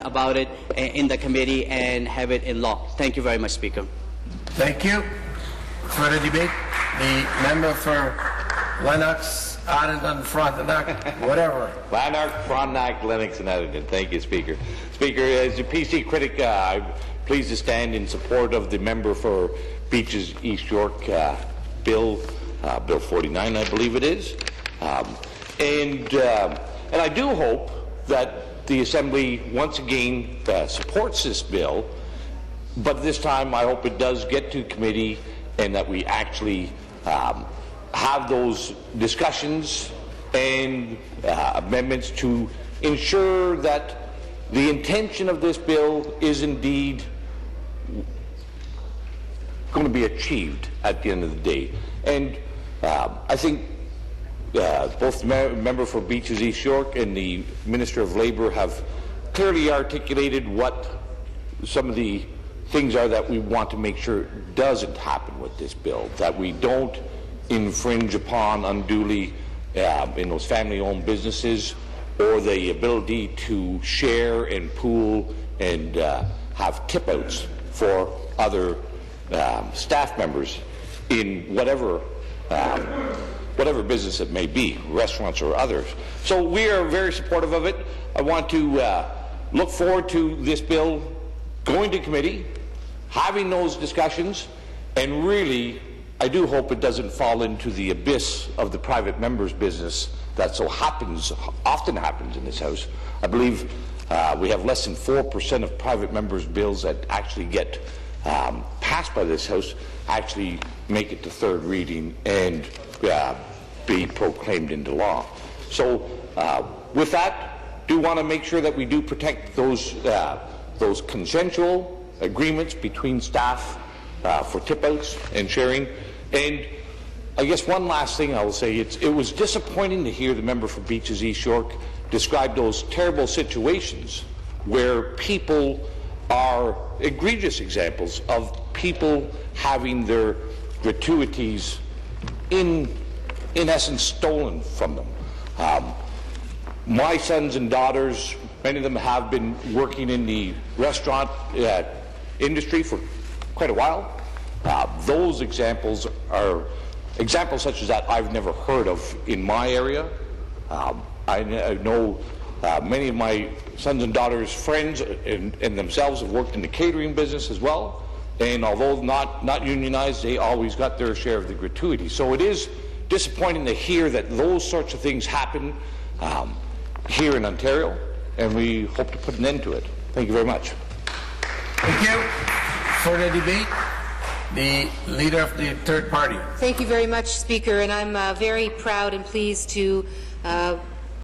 about it in the committee and have it in law. Thank you very much, Speaker. Thank you. Further debate? The member for Lennox, Arlington, Frontenac, whatever. Lanark, Frontenac, Lennox, and Arlington. Thank you, Speaker. Speaker, as a PC critic, I'm pleased to stand in support of the member for Beaches East York bill, Bill 49, I believe it is. And I do hope that the Assembly once again supports this bill, but this time I hope it does get to committee and that we actually have those discussions and amendments to ensure that the intention of this bill is indeed going to be achieved at the end of the day. And I think both the member for Beaches East York and the Minister of Labour have clearly articulated what some of the things are that we want to make sure doesn't happen with this bill, that we don't infringe upon unduly in those family-owned businesses or the ability to share and pool and have tip-outs for other staff members in whatever business it may be, restaurants or others. So we are very supportive of it. I want to look forward to this bill going to committee, having those discussions, and really, I do hope it doesn't fall into the abyss of the private members' business that so often happens in this House. I believe we have less than 4% of private members' bills that actually get passed by this House actually make it to third reading and be proclaimed into law. So with that, do want to make sure that we do protect those consensual agreements between staff for tip-outs and sharing. And I guess one last thing I will say, it was disappointing to hear the member for Beaches East York describe those terrible situations where people are egregious examples of people having their gratuities in essence stolen from them. My sons and daughters, many of them have been working in the restaurant industry for quite a while. Those examples are examples such as that I've never heard of in my area. I know many of my sons and daughters' friends and themselves have worked in the catering business as well, and although not unionized, they always got their share of the gratuity. So it is disappointing to hear that those sorts of things happen here in Ontario, and we hope to put an end to it. Thank you very much. Thank you. For the debate, the leader of the third party. Thank you very much, Speaker, and I'm very proud and pleased to